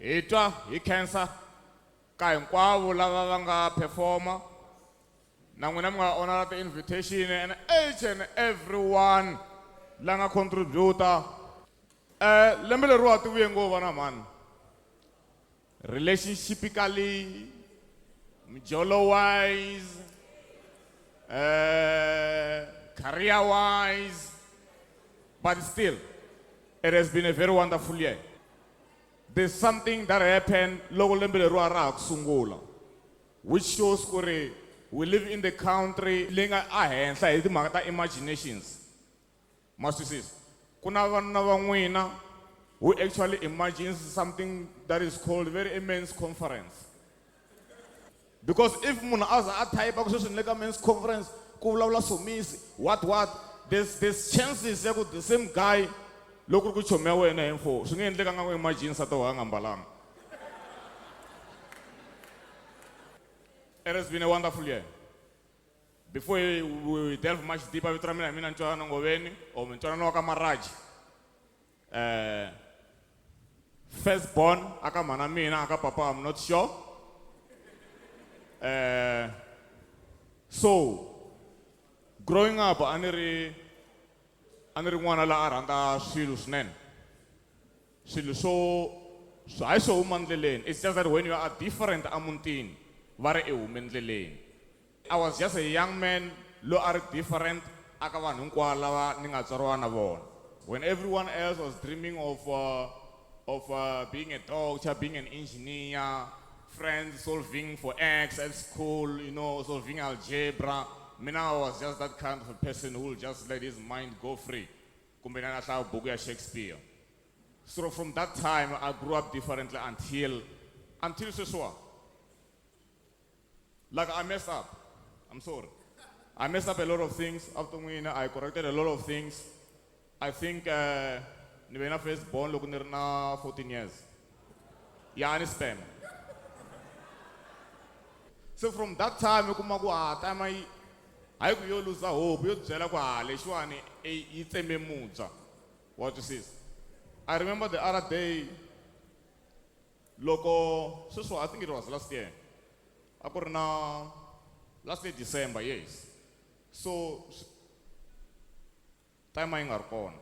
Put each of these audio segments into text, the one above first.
hi twa hi cancer ka hinkwavo lava va nga performa na n'wina mi nga honora ti-invitation and each and everyone la nga contributor lembe leriwa ti vuye ngova na mani relationshipically mjolo wise career wise, but still it has been a very wonderful year. There's something that happened loko lembe leriwa ra ha ku sungula, which shows ku ri we live in the country leyi nga ahenhla hi timhaka ta imaginations. Ma swisisa ku na vanuna va n'wina who actually imagines something that is called very immense conference. Because if munhu a za a type ku sweswi ni le ka men's conference ku vulavula somisi what there's chances ya ku the same guy loko ku chomi ya wena info swi nga endleka nga ku imagine sa to nga mbalanga. It has been a wonderful year. Before we delve much deeper vito ra mina ntwanano ngoveni or ntwanano wa ka Maraji. Firstborn aka mana mina aka papa, I'm not sure. So growing up ani ri n'wana la a rhandza swilo swinene, swilo swo hayi swo huma ndleleni. It's just that when you are different amutini va ri i hume ndleleni. I was just a young man lo a ri different aka vanhu hinkwavo lava ni nga tswariwa na vona. When everyone else was dreaming of being a doctor, being an engineer, friends solving for X at school, you know, solving algebra. Mina I was just that kind of a person who will just let his mind go free. Kumbe na hlaya buku ya Shakespeare. So from that time I grew up differently until sweswiwa. Like I messed up. I'm sorry. I messed up a lot of things. After n'wina I corrected a lot of things. I think ni ve na firstborn loko ni ri na 14 years. Yeah, ni spam. So from that time, I could lose a hope. What you see? I remember the other day, loco, so I think it was last year. Last year, December, yes. So, time I got gone.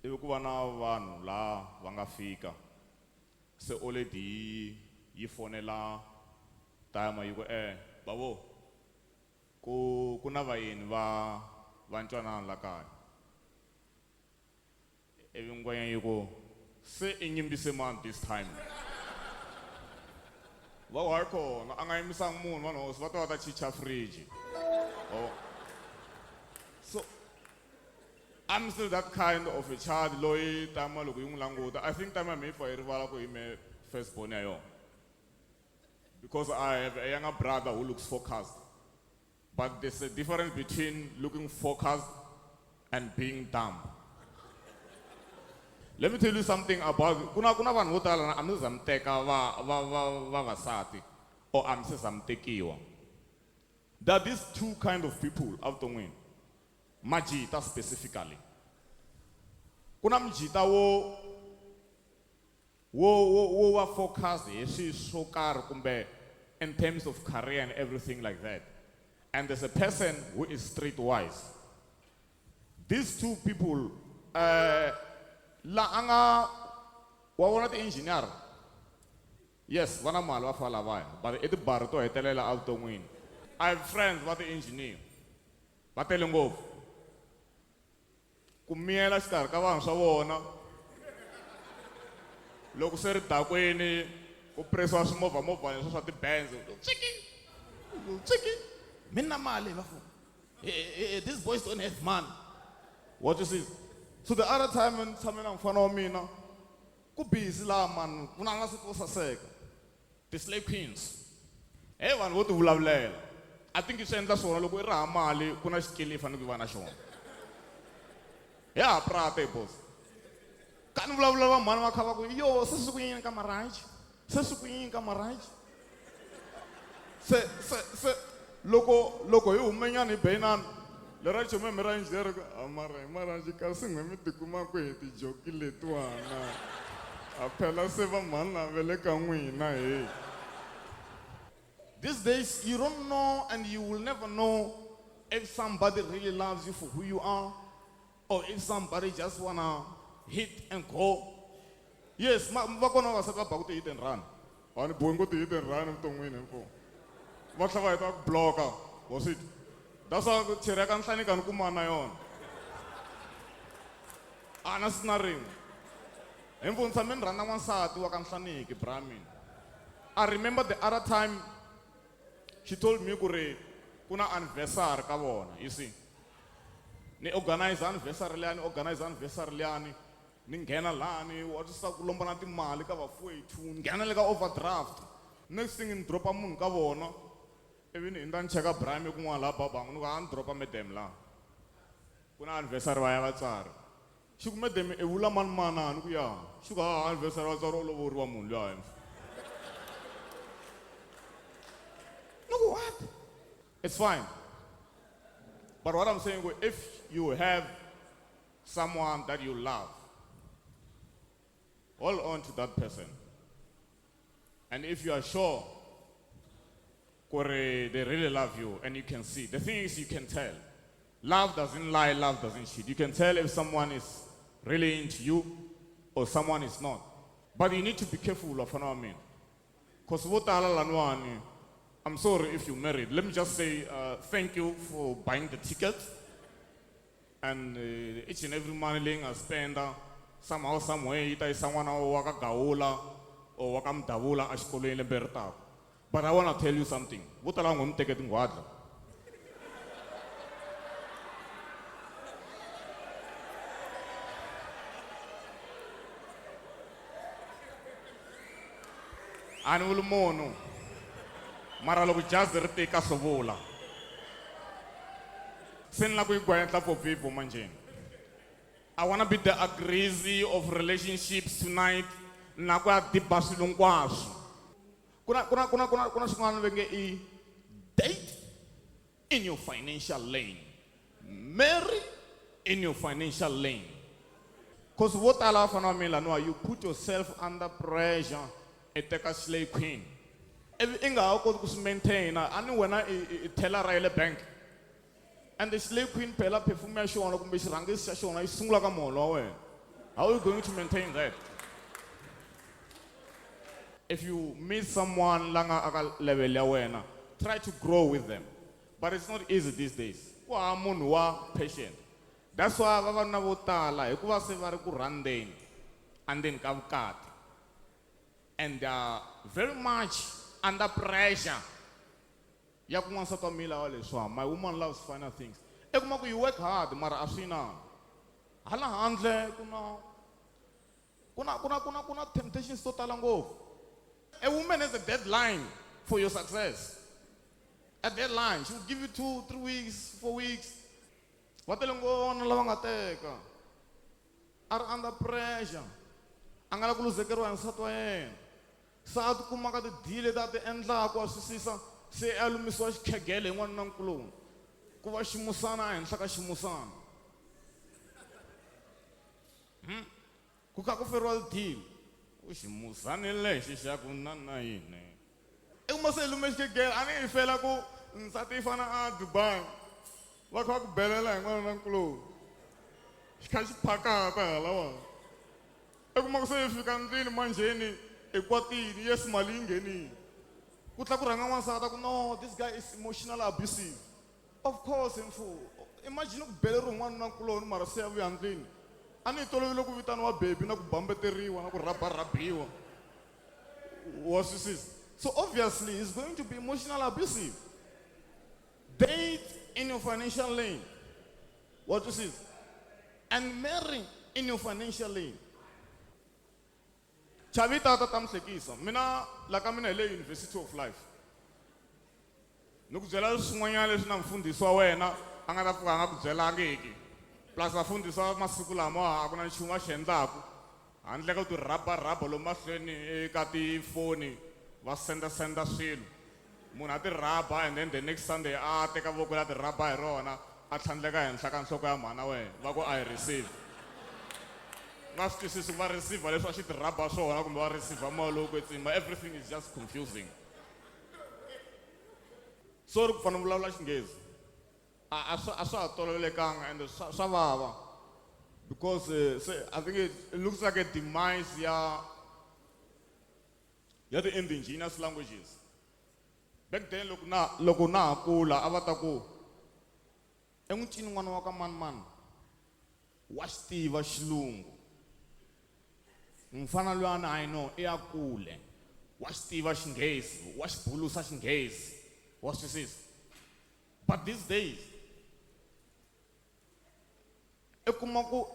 If you go na la wangafika, so already you phone la. Time you go babo ku na vayeni va ntwanano la kaya ivi ngwenya yi ku se i nyimbise mani this time va wa ri kona a nga yimbisanga munhu vanhu hosi va ta va ta chicha fridge. So I'm still that kind of a child loyi tama loko yi n'wi languta I think tama maybe for yi rivala ku yime firstborn ya yona. Because I have a younger brother who looks focused. But there's a difference between looking focused and being dumb. Let me tell you something about kuna vanhu vo tala a mi za mi teka vavasati or a mi se za mi tekiwa. There are these two kind of people avuton'wini. Majita specifically. Kuna mjita wo wa focused hi swilo swo karhi kumbe in terms of career and everything like that. And there's a person who is streetwise. These two people, la anga wa vona ti-engineer. Yes, vana mali va fala vaya, but i tibari to hetelela avuton'wini. I have friends va ti-engineer. Va tele ngopfu. Ku miyela xikarhi ka vanhu swa vona. Loko se ri dakweni ku presiwa swimovha leswi swa ti-Benz chiki mina mali bafu these boys don't have money. What you see? So the other time when tshame na mfana wa mina ku busy la man ku na nga se saseka the slave queens vanhu vo ti vulavulela. I think swi endla swona loko i raha mali ku na xikili i fanele ku va na xona. Ya prate boss kan vulavula va mhani va kha va ku yo se swi ku yini ka Maraji se swi ku yini ka Maraji se loko hi humenyana hi benana lera chome mi ra engineer ku Maraji kasi n'we mi tikuma ku hi tijoki letiwana phela se va mani na vele ka n'wina he. These days, you don't know and you will never know if somebody really loves you for who you are or if somebody just wanna hit and go. Yes, va kona vasati va ba ku ti hit and run. A ni bohi ku ti hit and run evuton'wini hinkwavo. Va tlhela va heta ku block-a, was it? That's why cheri ya ka nhlani ka ni kuma na yona. A na sina rin'we. Hi mpfuni tshame ni rhandza n'wansati wa ka Nhlaniki bra mina. I remember the other time she told me ku ri ku na anniversary ka vona, you see. Ni organize anniversary liyani, liyani. Ni nghena lani, wa tisa ku lomba na timali ka vafowethu, ni nghena le ka overdraft. Next thing ni dropa munhu ka vona. Ivi ni hindza ni cheka bra mi kun'wana laha babangu ni ku a ni dropa madam laha. Ku na anniversary va ya vatswari. Xi ku madam i vula mani manani ku ya. Xi ku ha anniversary vatswari u lovoriwa munhu luya. No, what? It's fine. But what I'm saying, if you have someone that you love, hold on to that person. And if you are sure they really love you and you can see, the thing is you can tell. Love doesn't lie, love doesn't cheat. You can tell if someone is really into you or someone is not. But you need to be careful of what I mean. Because I'm sorry if you're married. Let me just say thank you for buying the tickets. And each and every money I spend, somehow, some way, there is someone who waka gaula or waka mdavula ashkole in Lembe. But I want to tell you something. What along on take it in water? Anul mono. Mara loko just rete ka sovola. Sen la ku igwayetla for people manjeni. I want to be the agreezi of relationships tonight. Na ku ya diba swilo hinkwaswo. Kuna swin'wana va nge i date in your financial lane. Marry in your financial lane. Because what Allah for no, you put yourself under pressure and take a slave queen. Everything I could maintain, and when I tell her I bank. And the slave queen phela perfume ya xona kumbe xirhangisi xa xona yi sungula ka moholo wa wena. How are you going to maintain that? If you meet someone langa aka level ya wena, try to grow with them. But it's not easy these days. Wa munhu wa patient. That's why vavanuna vo tala hikuva se va ri ku rhandeni andeni ka vukati. And they are very much under pressure. Ya ku n'wansati wa mila wa leswa, my woman loves finer things. E kuma ku you work hard mara a swi na. Hala handle kuna temptations to tala ngopfu. A woman has a deadline for your success. A deadline. She will give you 2, 3 weeks, 4 weeks. Va tele ngopfu lava nga teka. Are under pressure. A nga la ku luzekeriwa hi nsati wa yena. Sa ti kuma ka ti-deal ta ti endlaka wa swisisa se a lumisiwa xikhegele hi n'wanuna nkulumu. Ku va ximusana ehenhla ka ximusana. Ku kha ku feriwa deal. U ximusani lexi xa ku na yini. I kuma se lume xikhegele a ni hi fela ku nsati yi fana a Dubai. Va kha va ku belela hi n'wanuna nkulumu. Xi kha xi phakata halawani. I kuma ku se yi fika ndlwini manjheni ekwatini yes mali yi nghenini. Ku tla ku rhanga n'wansati ku no, this guy is emotionally abusive. Of course, imagine ku beleriwa n'wanuna nkuloni mara se ya vuya ndlwini. A ni hi tolovele ku vitaniwa baby na ku bambeteriwa na ku rhabarabiwa. Wa swisisa. So obviously he's going to be emotionally abusive. Date in your financial lane. What swisisa. And marry in your financial lane. Chavita ta tamhlekisa. Mina la ka mina hi le University of Life. Ni ku byela swin'wanyana leswi na mfundhisi wa wena a nga ta pfuka a nga ku byelangiki. Plus vafundhisi va masiku lama a ku na nchumu va xi endlaku. Handle ka ku ti rhaba lomu mahlweni eka tifoni va senda swilo. Munhu a ti rhaba and then the next Sunday a teka voko la ti rhaba hi rona a tlhandleka henhla ka nhloko ya mhana wena va ku I receive. Must twisisa ku va receiver leswi a xi ti rhaba swona kumbe va receiver maloko etsimba, everything is just confusing. Sorry ku fana vulavula Xinghezi. A swa ha tolovelekanga and swa vava. Because I think it looks like a demise ya the indigenous languages. Back then loko na ha kula a va ta ku en'wicini n'wana wa ka manimani wa xi tiva xilungu. Mfana lwana I know I ya kule wa xi tiva Xinghezi, wa xi bulusa Xinghezi, wa swi twisisa. But these days I kuma ku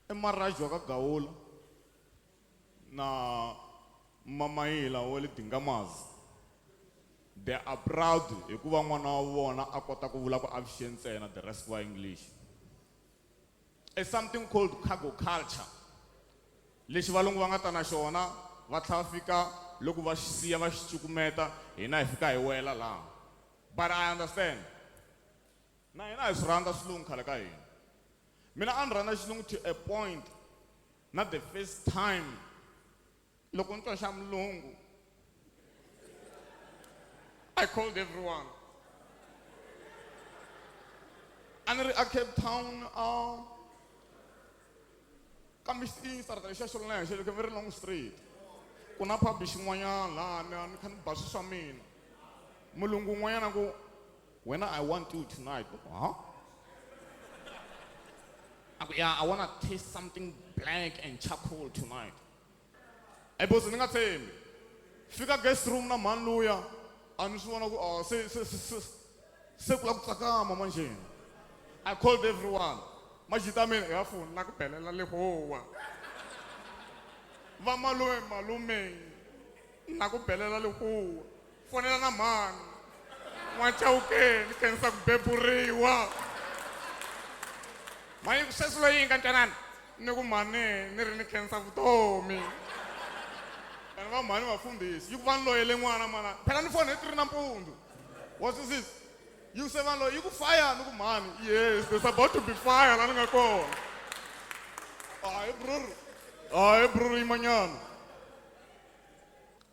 Maraji wa ka Gawula na Mamayila wa le Dingamazi, they are proud hikuva n'wana wa vona a kota ku vula ku avuxeni ntsena, the rest wa English. It's something called cargo culture. Lexi valungu va nga ta na xona va tlhela fika loko va xi siya va xi cukumeta, hina hi fika hi wela laha. But I understand. Na hina hi swi rhandza xilungu khale ka hina. Mina a ni rhandza xilungu to a point. Not the first time loko ni twa xa mulungu I called everyone. A ni ri a Cape Town kambe xi starta xa xolona xa le very long street. Ku na pub xin'wanyana laha ni kha ni ba swi swa mina. Mulungu n'wanyana ku wena I want you tonight. Huh? Yeah, I want to taste something black and charcoal tonight. I boss ni nga tshembi. Fika guest room na mani luya a ni swi vona ku se ku la ku tsakama manje. I called everyone. Majita mina ya foni na ku belela lehowa. Va malume na ku belela lehowa. Fonela na mani. N'wachauke ni kenisa ku beburiwa. Mayi sweswi loyi nga ntwanani ni ku mani ni ri ni kenisa vutomi. And va mani vafundhisi yi ku vani loyele n'wana mana phela ni foni hi 3 nampundzu. What is this? You say vani loyi yi ku fire ni ku mani. Yes, there's about to be fire la ni nga kona. Hayi brother yi manyana.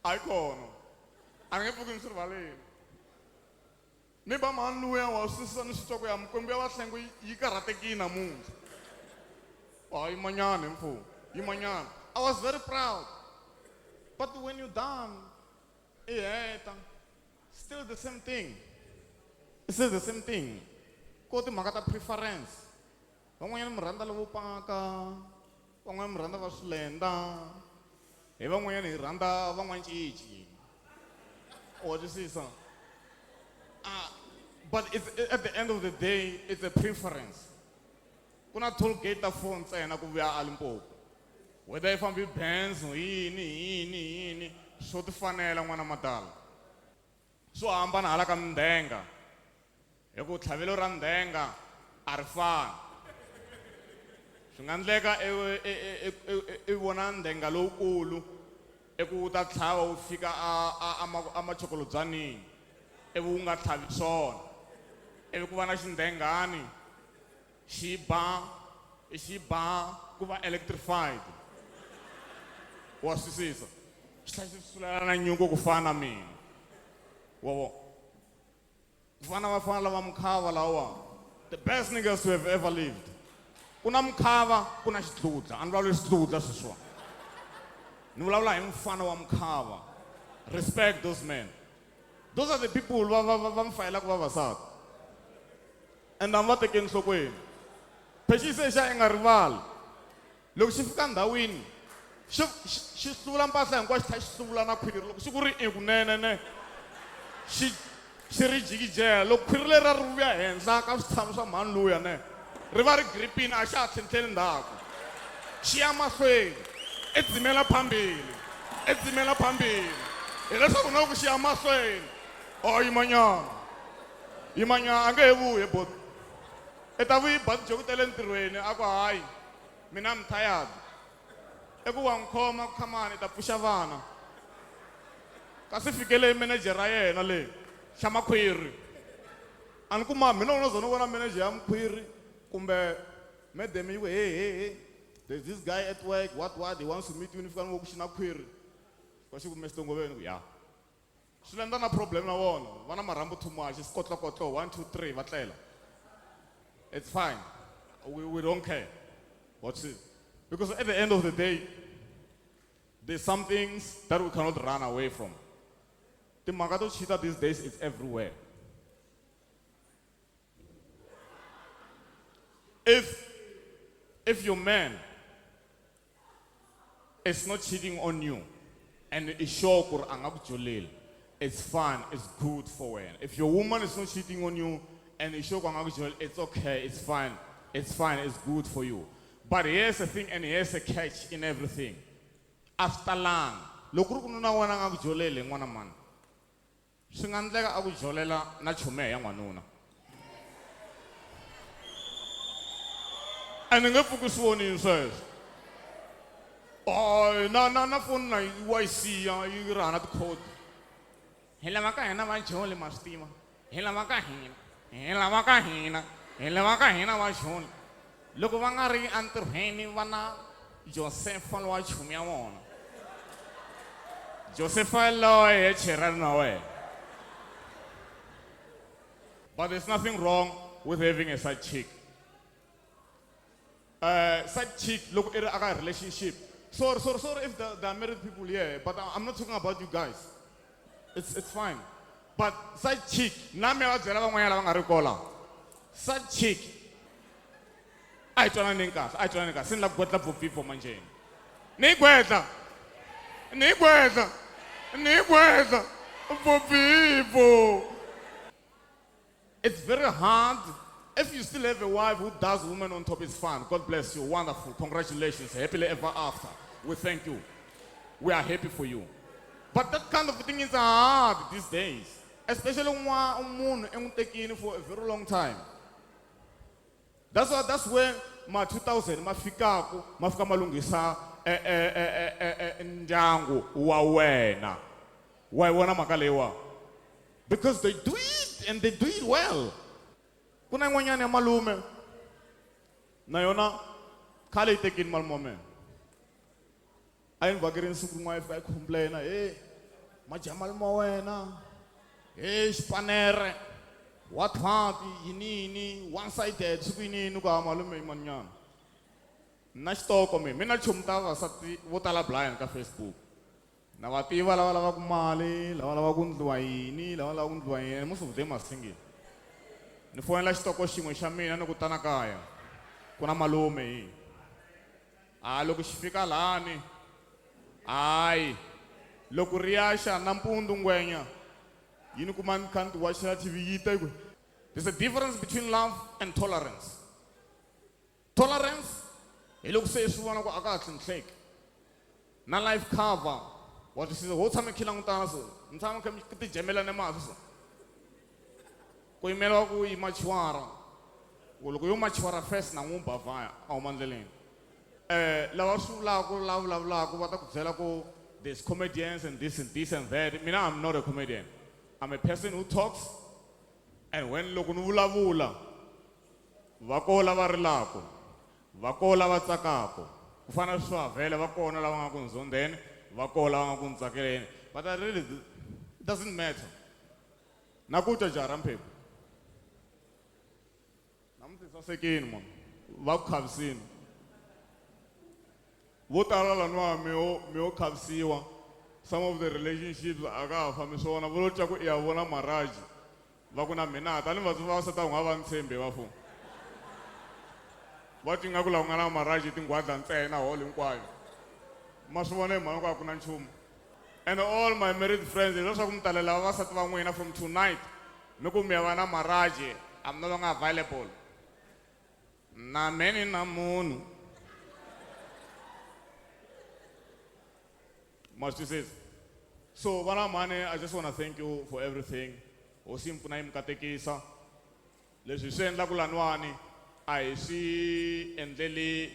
Hayi kona. A ni nge pfuki ni swi rivaleni. Ni ba mani luya wa swisisa ni switwa ku ya mukwembu ya vahlengo yi karhatekile namuntlha. Yi manyana mfu, yi manyana. I was very proud. But when you're done, still the same thing. It's still the same thing. Ko timhaka ta preference. Van'wanyana mi rhandza lavo paka, van'wanyana mi rhandza va swilenda, hi van'wanyana hi rhandza van'wancici. Wa twisisa? But it's, at the end of the day, it's a preference. Kuna toll gate ta phone ntsena ku vuya a Limpopo. Whether if I'm with bands, yini, swo ti fanela n'wana madala. Swo hambana hala ka Mdenga. Hi ku tlhavelo ra Mdenga a ri fani. Swi nga endleka i vona Mdenga lowukulu eku ta tlhava wu fika a machokolodzanini. Ivi wu nga tlhavi swona. Ivi ku va na xindengani xi ba ku va electrified. Wa swisisa? Xi tlhela xi sulela na nyuku ku fana na mina. Ku fana vafana lava Mukhava lawa. The best niggas who have ever lived. Ku na Mukhava, ku na Xidludla. A ni vulavuli Xidludla sweswiwa. Ni vulavula hi mufana wa Mukhava. Respect those men. Those are the people va mfayela ku vavasati. And I'm not taking nhlokweni. Phexi se xa nga rivali. Loko xi fika ndhawini xi hluvula mpahla hinkwayo xi tlhela xi hluvula na khwiri. Loko xi ku ri kunene xi ri jikijela. Loko khwiri leri ri vuya henhla ka switshamo swa mhani luya ne ri va ri gripini a xa ha tlhentlheli ndzhaku. Xi ya mahlweni i dzimela phambili. Hileswaku na loko xi ya mahlweni yi manyana a nge he vuyi boti. I ta vuyi bati joku tele ntirhweni a ku hayi mina I'm tired. I ku wa n'wi khoma khamani i ta pfuxa vana. Kasi fikele menejera yena le xa makhwiri. A ni ku mina u no ze ni vona menejer ya makhwiri kumbe madam yi ku he There's this guy at work, what, he wants to meet you, if you can query. Because you must go, yeah. So then a problem na one. One of rambo too much, it's kotlo, 1, 2, 3, vatlela. It's fine. We don't care. What's it? Because at the end of the day, there's some things that we cannot run away from. The Magato cheetah these days is everywhere. If your man is not cheating on you and it's sure it's fine, it's good for you. If your woman is not cheating on you and it's sure it's okay, it's fine, it's good for you. But here's the thing, and here's a catch in everything. After long, lokuru kununa wana ngakujolele ngwana man. Singandleka akujolela na chume ya ngwanuna. And ngefukusi woni says. Oh, na phone na YC ya yirana the code. Hela maka hena wa jole mastima. Hela maka hena wa jole. Loko va nga ri antirhweni vana Joseph wa chumya wona. Joseph loye chera na we. But there's nothing wrong with having a side chick. Side chick, look at a relationship. Sorry if there are married people here, but I'm not talking about you guys. It's fine. But side chick, side chick. I try to send la gwetla for people manjeni. Ni gwetla for people. It's very hard. If you still have a wife who does women on top, it's fine. God bless you. Wonderful. Congratulations. Happily ever after. We thank you. We are happy for you. But that kind of thing is hard these days. Especially when you're taking for a very long time. That's where my 2000 mafika malungisa ndyangu wa wena. Why wana makalewa? Because they do it and they do it well. Kuna ngwanyana ya malume na yona khale itekin malmome. Ayin vakirin suku wife ka complain majamal mo wena. Spanere. What party yinini one sided sukwini nuka malume manyana. Na stoko me. Mina chumta vasati votala blind ka Facebook. Na vativa lava kumali, lava kundluwaini, lava kundluwaini. Most of them are singing. Ni fonela xitoko xin'we xa mina ni ku tana kaya ku na malume hi loko xi fika lani hayi loko riyaxa nampundzu ngwenya yini kuma ni kha ni ti watchela TV yi ta ku there's a difference between love and tolerance. Tolerance hi loko se swi vona ku aka hatli ni hleki na life cover wa twisisa ho tshame khi langutana so ni tshama kha mi ti jemela ne mahlo so ko imela ku imachwara loko yo machwara first na n'wi bavaya a huma ndleleni lava swi vulavulaka va ta ku byela ku there's comedians and this and that. Mina I'm not a comedian. I'm a person who talks, and when loko ni vulavula va kola va rilaka va kola va tsakaka ku fana swa vhele va kona lava nga ku ndzondeni va kola va nga ku ntsakeleni, but I really it doesn't matter. Na ku twa jara mphephu sasekini man va ku khavisini vo tala laniwa mi yo khavisiwa. Some of the relationships aka ha fambi swona vo lo twa ku i ya vona Maraji va ku na mina tani vasata u nga va ntshembi va fo va ti nga ku lava nga na Maraji tingwadla ntsena hall hinkwayo ma swi vona hi mhaka ku a ku na nchumu. And all my married friends leswaku mi talela vavasati va n'wina from tonight mi ku mi ya va na Maraji, I'm no longer available. Na meni na munhu. Must you say? So vana mane, I just want to thank you for everything. Osimpuna imkatekisa. Leswi swi endla ku laniwani a hi swi endleli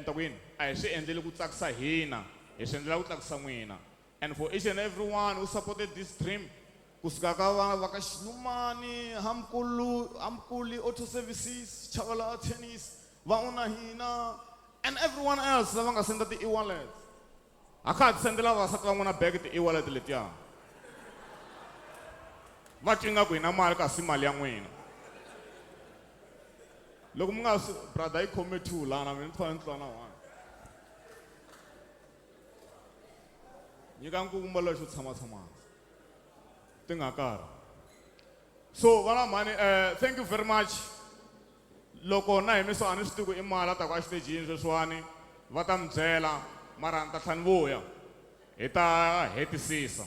ntakwini a hi swi endleli ku tsakisa hina, hi swi endlela ku tsakisa n'wina. And for each and everyone who supported this dream, kusuka ka va ka Xilumani, Hamkuli Auto Services, Chavala Tennis, vauna hina, and everyone else lava nga senda ti-e-wallet. A kha ha ti sendela vavasati van'wana bag ti-e-wallet letiya. Va cinga ku hina mali kasi mali ya n'wina. Loko mi nga brother yi khome two lana mi twa ni twa na one. Nyika nkukumbalo xo tshama ti nga karhi. So vana mhani thank you very much. Loko na hi so a ni swi tivi ku i mali a ta ku a xitejini sweswiwani va ta mi byela mara ni ta tlhela ni vuya hi ta hetisisa.